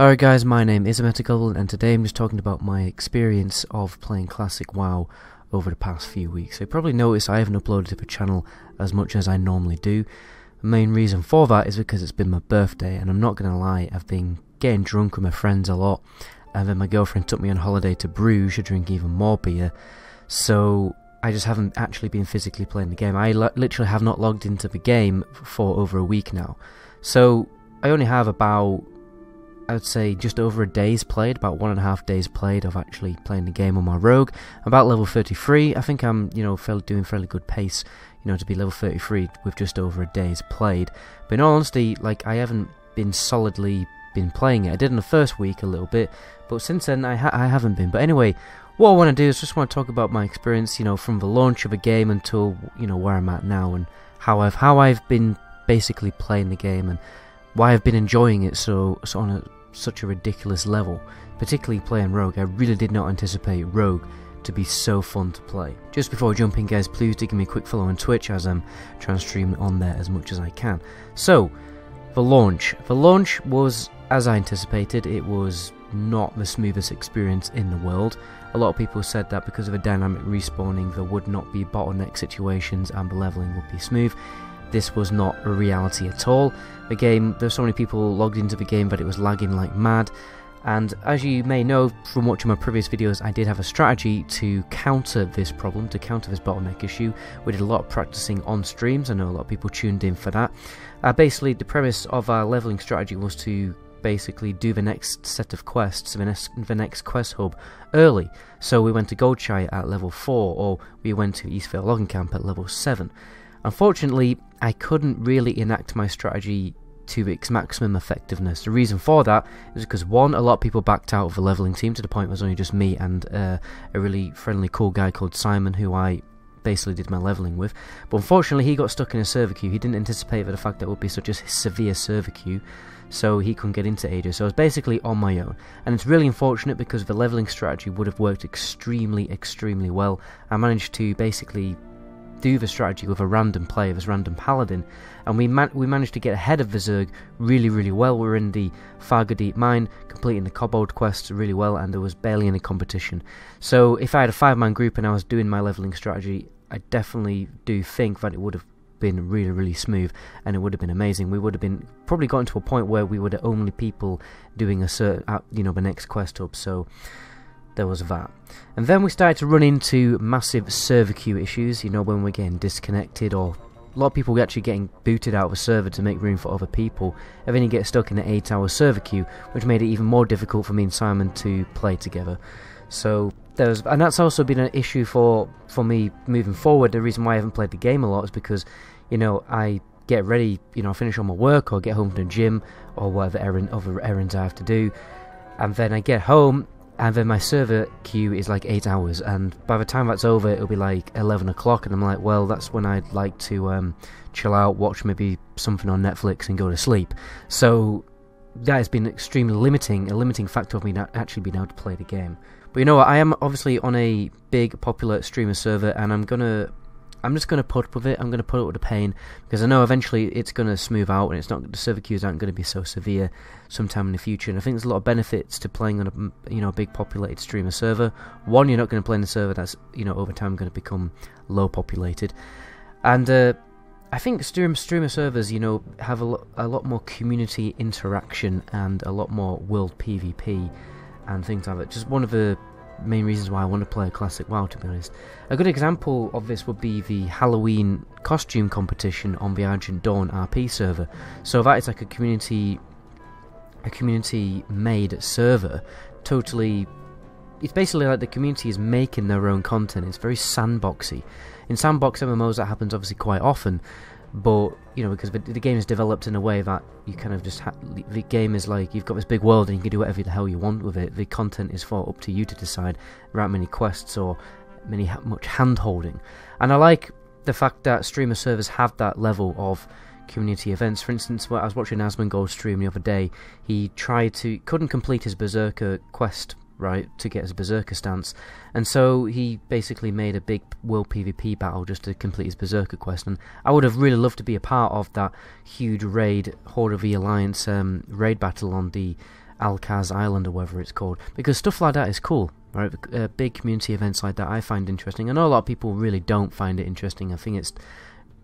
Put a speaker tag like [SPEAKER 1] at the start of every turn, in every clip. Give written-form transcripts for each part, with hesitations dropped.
[SPEAKER 1] Alright guys, my name is Untitled, and today I'm just talking about my experience of playing classic WoW over the past few weeks. So you probably noticed I haven't uploaded to the channel as much as I normally do. The main reason for that is because it's been my birthday, and I'm not going to lie, I've been getting drunk with my friends a lot, and then my girlfriend took me on holiday to Bruges to drink even more beer, so I just haven't actually been physically playing the game. I literally have not logged into the game for over a week now, so I only have about, I would say, just over a day's played, about 1.5 days played of actually playing the game on my rogue. About level 33, I think I'm, doing fairly good pace, to be level 33 with just over a day's played. But in all honesty, I haven't been solidly playing it. I did in the first week a little bit, but since then I haven't been. But anyway, what I want to do is just want to talk about my experience, from the launch of a game until, where I'm at now, and how I've been basically playing the game, and why I've been enjoying it so on such a ridiculous level, particularly playing Rogue. I really did not anticipate Rogue to be so fun to play. Just before we jump in, guys, please do give me a quick follow on Twitch, as I'm trying to stream on there as much as I can. So, the launch was, as I anticipated, it was not the smoothest experience in the world. A lot of people said that because of the dynamic respawning there would not be bottleneck situations and the leveling would be smooth. This was not a reality at all. The game, there's so many people logged into the game that it was lagging like mad, and as you may know from watching my previous videos, I did have a strategy to counter this problem, to counter this bottleneck issue. We did a lot of practicing on streams. I know a lot of people tuned in for that. Basically, the premise of our leveling strategy was to basically do the next set of quests, the next quest hub early. So we went to Goldshire at level 4, or we went to Eastvale Logging Camp at level 7. Unfortunately, I couldn't really enact my strategy to its maximum effectiveness. The reason for that is because, one, a lot of people backed out of the leveling team to the point it was only just me and a really friendly, cool guy called Simon, who I basically did my leveling with. But unfortunately, he got stuck in a server queue. He didn't anticipate the fact that it would be such a severe server queue, so he couldn't get into Aegis. So I was basically on my own, and it's really unfortunate because the leveling strategy would have worked extremely well. I managed to basically do the strategy with a random player, this random paladin, and we managed to get ahead of the Zerg really well. We were in the Farga Deep Mine, completing the Kobold quests really well, and there was barely any competition. So if I had a 5-man group and I was doing my leveling strategy, I definitely do think that it would have been really smooth, and it would have been amazing. We would have been probably gotten to a point where we were the only people doing a certain, the next quest hub. So there was that. And then we started to run into massive server queue issues, when we're getting disconnected, or a lot of people were actually getting booted out of a server to make room for other people, and then you get stuck in an 8-hour server queue, which made it even more difficult for me and Simon to play together. So and that's also been an issue for me moving forward. The reason why I haven't played the game a lot is because, I get ready, finish all my work, or get home from the gym, or whatever other errands I have to do, and then I get home, and then my server queue is like 8 hours, and by the time that's over it'll be like 11 o'clock, and I'm like, well, that's when I'd like to chill out, watch maybe something on Netflix and go to sleep. So that has been extremely a limiting factor of me not actually being able to play the game. But you know what, I am obviously on a big popular streamer server, and I'm just gonna put up with it. I'm gonna put up with the pain, because I know eventually it's gonna smooth out, and the server queues aren't gonna be so severe sometime in the future. And I think there's a lot of benefits to playing on a big populated streamer server. One, you're not gonna play in a server that's over time gonna become low populated, and I think streamer servers have a lot more community interaction and a lot more world PvP and things like that. Just one of the main reasons why I want to play a classic WoW, to be honest. A good example of this would be the Halloween costume competition on the Argent Dawn RP server. So that is like a community made server. It's basically like the community is making their own content. It's very sandboxy. In sandbox MMOs that happens obviously quite often, but because the game is developed in a way that you kind of just the game is like you've got this big world and you can do whatever the hell you want with it. The content is up to you to decide. There aren't many quests or much hand holding, and I like the fact that streamer servers have that level of community events. For instance, I was watching Asmongold stream the other day. He couldn't complete his Berserker quest, right, to get his Berserker stance, and so he basically made a big world PvP battle just to complete his Berserker quest. And I would have really loved to be a part of that huge raid, Horde of the Alliance raid battle on the Alcaz Island or whatever it's called, because stuff like that is cool, right? Big community events like that I find interesting. I know a lot of people really don't find it interesting. I think it's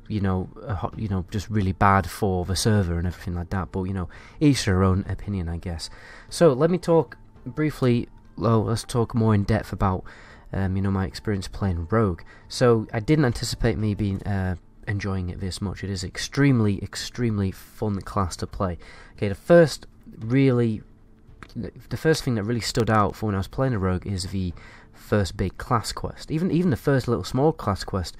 [SPEAKER 1] just really bad for the server and everything like that, but each their own opinion, I guess. So let me talk briefly, let's talk more in depth about my experience playing Rogue. So I didn't anticipate me being enjoying it this much. It is extremely fun class to play. Okay, the first thing that really stood out for when I was playing a Rogue is the first big class quest. Even the first little small class quest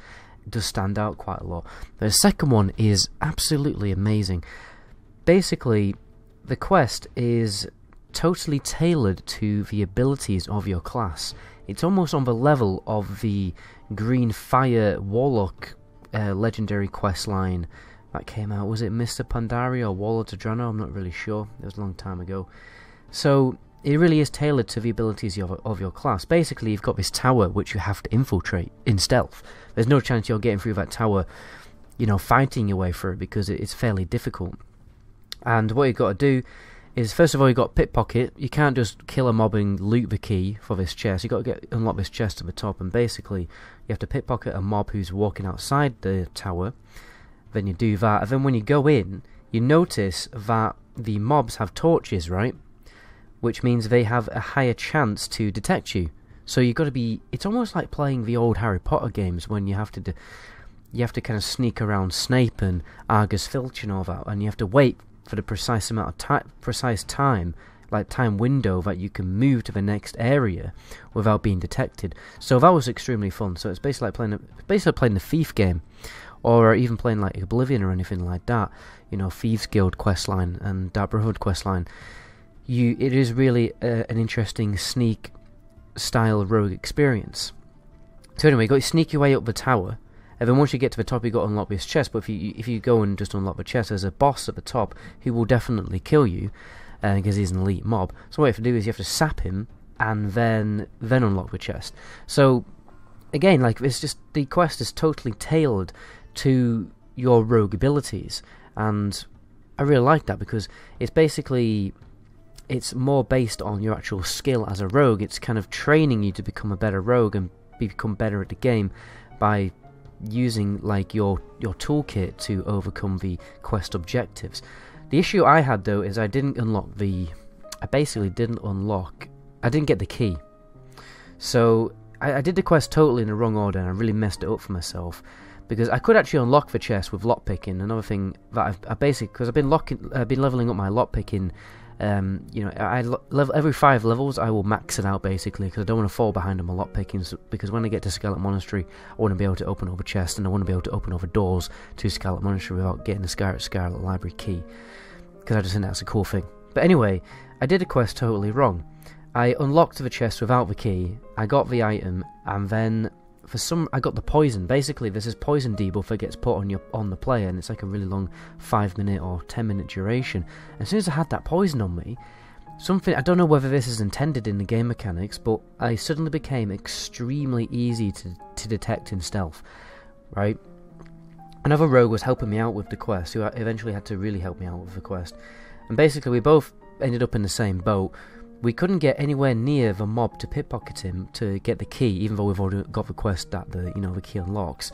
[SPEAKER 1] does stand out quite a lot. The second one is absolutely amazing. Basically, the quest is totally tailored to the abilities of your class. It's almost on the level of the Green Fire Warlock legendary quest line that came out. Was it Mr. Pandaria or Warlord Drano? I'm not really sure. It was a long time ago. So it really is tailored to the abilities of your class. Basically, you've got this tower which you have to infiltrate in stealth. There's no chance you're getting through that tower, fighting your way through it, because it's fairly difficult. And what you've got to do is, first of all, you've got pickpocket. You can't just kill a mob and loot the key for this chest. You've got to unlock this chest at the top, and basically you have to pickpocket a mob who's walking outside the tower. Then you do that, and then when you go in, you notice that the mobs have torches, right? Which means they have a higher chance to detect you. So you've got to be... It's almost like playing the old Harry Potter games when you have to kind of sneak around Snape and Argus Filch and all that, and you have to wait for the precise amount of precise time window that you can move to the next area without being detected. So that was extremely fun. So it's basically like playing the Thief game, or even playing like Oblivion or anything like that. Thieves Guild questline and Dark Brotherhood questline. It is really an interesting sneak style rogue experience. So anyway, you got to sneak your way up the tower, and then once you get to the top, you got to unlock this chest. But if you go and just unlock the chest, there's a boss at the top who will definitely kill you, because he's an elite mob. So what you have to do is you have to sap him and then unlock the chest. So again, it's just, the quest is totally tailored to your rogue abilities, and I really like that, because it's more based on your actual skill as a rogue. It's kind of training you to become a better rogue and become better at the game by using your toolkit to overcome the quest objectives. The issue I had though is I didn't get the key. So I did the quest totally in the wrong order, and I really messed it up for myself, because I could actually unlock the chest with lockpicking. Another thing that because I've been leveling up my lockpicking. Every 5 levels I will max it out, basically, because I don't want to fall behind on my lockpicking, because when I get to Scarlet Monastery, I want to be able to open all the chests, and I want to be able to open all the doors to Scarlet Monastery without getting the Scarlet Library key, because I just think that's a cool thing. But anyway, I did a quest totally wrong. I unlocked the chest without the key, I got the item, and then I got the poison. Basically, there's this poison debuff that gets put on the player, and it's like a really long 5-minute or 10-minute duration. As soon as I had that poison on me, I don't know whether this is intended in the game mechanics, but I suddenly became extremely easy to detect in stealth, right? Another rogue was helping me out with the quest, who eventually had to really help me out with the quest, and basically we both ended up in the same boat. We couldn't get anywhere near the mob to pickpocket him to get the key, even though we've already got the quest that the key unlocks.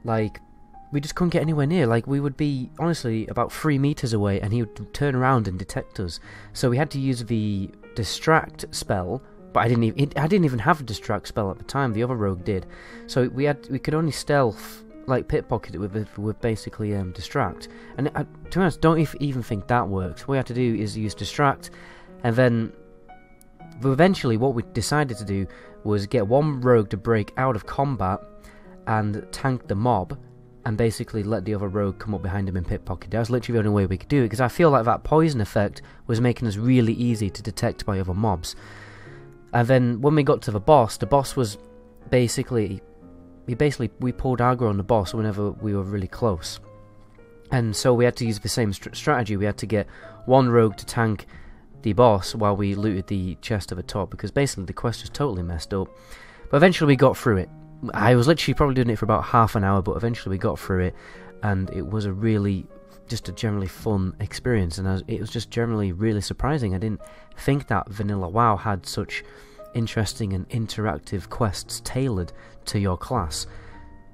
[SPEAKER 1] We just couldn't get anywhere near. We would be, honestly, about 3 meters away, and he would turn around and detect us. So we had to use the distract spell, but I didn't even have a distract spell at the time. The other rogue did. So we could only stealth, pickpocket it with basically distract. And to be honest, don't even think that works. What we had to do is use distract. And then, eventually, what we decided to do was get one rogue to break out of combat and tank the mob, and basically let the other rogue come up behind him and pickpocket. That was literally the only way we could do it, because I feel like that poison effect was making us really easy to detect by other mobs. And then, when we got to the boss was basically... we pulled aggro on the boss whenever we were really close. And so we had to use the same strategy. We had to get one rogue to tank the boss while we looted the chest at the top, because basically the quest was totally messed up. But eventually we got through it. I was literally probably doing it for about half an hour, but eventually we got through it, and it was a really just a generally fun experience, and it was just generally really surprising. I didn't think that vanilla WoW had such interesting and interactive quests tailored to your class.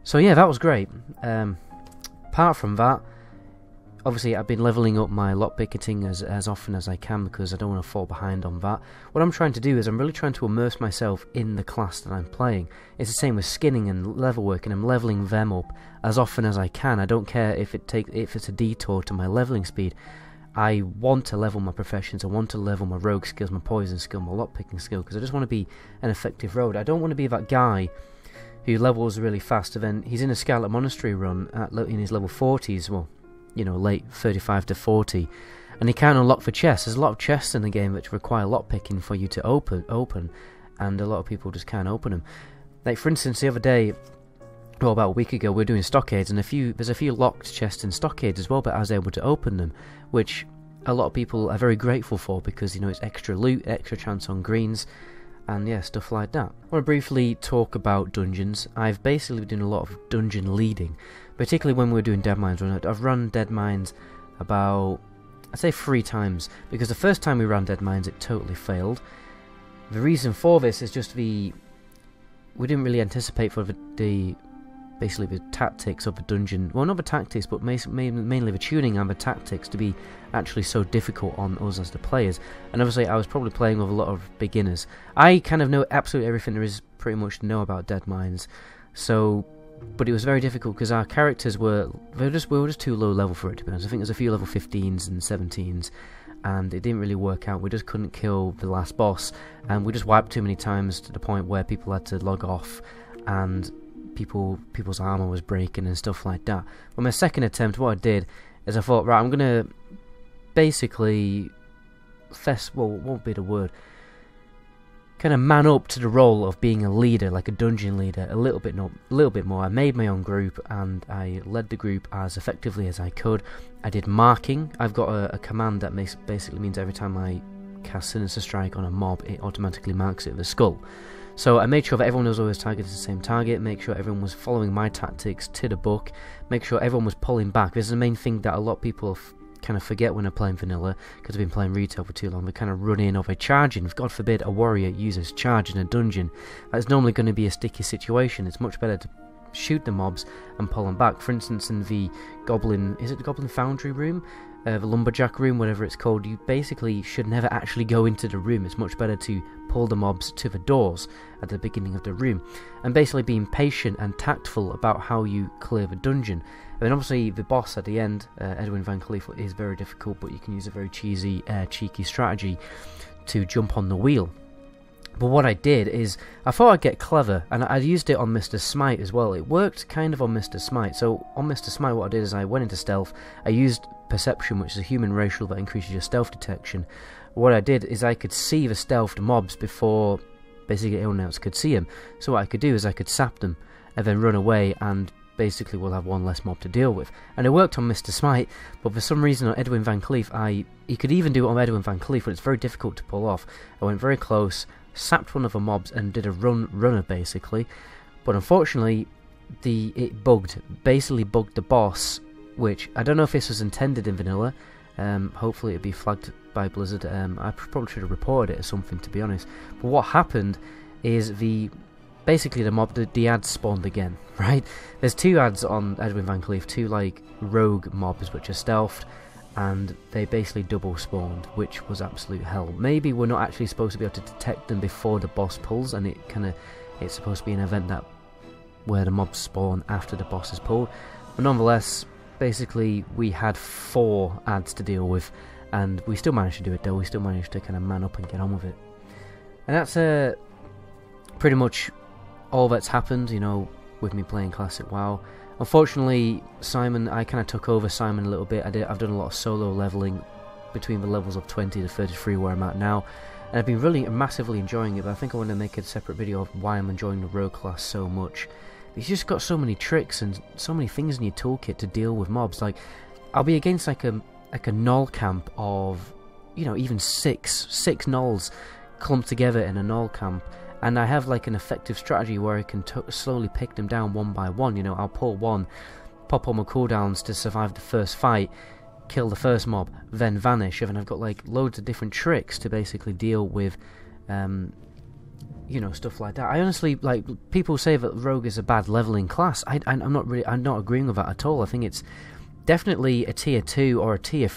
[SPEAKER 1] So yeah, that was great. Apart from that, obviously I've been leveling up my lockpicking as often as I can because I don't want to fall behind on that. What I'm trying to do is I'm really trying to immerse myself in the class that I'm playing. It's the same with skinning and level work, and I'm leveling them up as often as I can. I don't care if it's a detour to my leveling speed. I want to level my professions, I want to level my rogue skills, my poison skill, my lockpicking skill, because I just want to be an effective rogue. I don't want to be that guy who levels really fast, and then he's in a Scarlet Monastery run in his level 40s, well, you know, late 35 to 40, and he can't unlock the chests. There's a lot of chests in the game which require lockpicking for you to open, and a lot of people just can't open them. Like, for instance, the other day, well, about a week ago, we were doing stockades, and there's a few locked chests in stockades as well, but I was able to open them, which a lot of people are very grateful for, because, you know, it's extra loot, extra chance on greens, and yeah, stuff like that. I want to briefly talk about dungeons. I've basically been doing a lot of dungeon leading, particularly when we were doing Dead Mines. I've run Dead Mines about, I'd say 3 times, because the first time we ran Dead Mines it totally failed. The reason for this is just we didn't really anticipate for basically the tactics of the dungeon, well, not the tactics, but mainly the tuning and the tactics to be actually so difficult on us as the players. And obviously I was probably playing with a lot of beginners. I kind of know absolutely everything there is pretty much to know about Dead Mines, but it was very difficult because our characters we were just too low level for it, to be honest. I think there's a few level 15s and 17s, and it didn't really work out. We just couldn't kill the last boss, and we just wiped too many times to the point where people had to log off, and people's armor was breaking and stuff like that. But my second attempt, what I did is I thought, right, I'm gonna basically won't be the word, kind of man up to the role of being a leader, like a dungeon leader, a little bit more. I made my own group and I led the group as effectively as I could. I did marking. I've got a command that basically means every time I cast Sinister Strike on a mob, it automatically marks it with a skull. So I made sure that everyone was always targeted the same target, make sure everyone was following my tactics to the book, make sure everyone was pulling back. This is the main thing that a lot of people kind of forget when they're playing vanilla, because they've been playing retail for too long. They kind of run in, or they charge in. If God forbid a warrior uses charge in a dungeon, that's normally going to be a sticky situation. It's much better to shoot the mobs and pull them back. For instance, in the Goblin Foundry room, the Lumberjack room, whatever it's called, you basically should never actually go into the room. It's much better to pull the mobs to the doors at the beginning of the room, and basically being patient and tactful about how you clear the dungeon. I mean, obviously the boss at the end, Edwin Van Cleef, is very difficult, but you can use a very cheeky strategy to jump on the wheel. But what I did is, I thought I'd get clever, and I used it on Mr. Smite as well. It worked kind of on Mr. Smite. So on Mr. Smite, what I did is I went into stealth. I used Perception, which is a human racial that increases your stealth detection. What I did is I could see the stealthed mobs before basically anyone else could see them. So what I could do is I could sap them and then run away, and basically we'll have one less mob to deal with. And it worked on Mr. Smite, but for some reason on Edwin Van Cleef, you could even do it on Edwin Van Cleef, but it's very difficult to pull off. I went very close, sapped one of the mobs and did a runner basically, but unfortunately it basically bugged the boss, which I don't know if this was intended in vanilla. Hopefully it'd be flagged by Blizzard. I probably should have reported it or something, to be honest. But what happened is basically the ads spawned again, right? There's 2 ads on Edwin Van Cleef, 2 like rogue mobs which are stealthed, and they basically double spawned, which was absolute hell. Maybe we're not actually supposed to be able to detect them before the boss pulls, and it's supposed to be an event where the mobs spawn after the boss is pulled. But nonetheless, basically we had 4 ads to deal with, and we still managed to do it though. We still managed to kind of man up and get on with it. And that's pretty much all that's happened, you know, with me playing Classic WoW. Unfortunately, Simon, I kind of took over Simon a little bit. I've done a lot of solo leveling between the levels of 20 to 33 where I'm at now, and I've been really massively enjoying it. But I think I want to make a separate video of why I'm enjoying the rogue class so much. It's just got so many tricks and so many things in your toolkit to deal with mobs. Like, I'll be against like a null camp of, you know, even six gnolls clumped together in a null camp, and I have like an effective strategy where I can slowly pick them down one by one. You know, I'll pull one, pop all my cooldowns to survive the first fight, kill the first mob, then vanish, and I've got like loads of different tricks to basically deal with, you know, stuff like that. I honestly, like, people say that Rogue is a bad leveling class. I'm not agreeing with that at all. I think it's definitely a tier 2 or a tier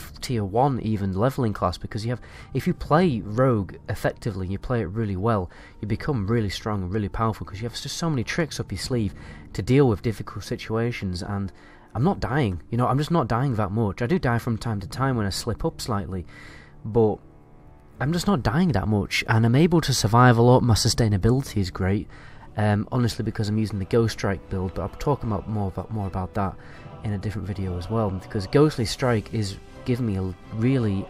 [SPEAKER 1] 1 even leveling class, because if you play Rogue effectively, you play it really well, you become really strong and really powerful, because you have just so many tricks up your sleeve to deal with difficult situations. And I'm not dying, you know, I'm just not dying that much. I do die from time to time when I slip up slightly, but I'm just not dying that much, and I'm able to survive a lot. My sustainability is great, honestly, because I'm using the Ghost Strike build, but I'll talk about more about that in a different video as well, because Ghostly Strike is giving me a really,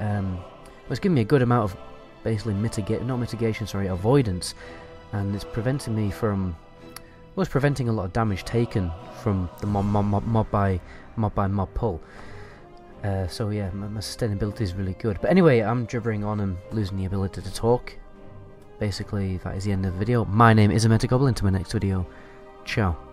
[SPEAKER 1] it's giving me a good amount of basically avoidance, and it's preventing me from, well, it's preventing a lot of damage taken from the mob by mob pull. So yeah, my sustainability is really good. But anyway, I'm gibbering on and losing the ability to talk. Basically, that is the end of the video. My name is Untitled Chapter. Until my next video, ciao.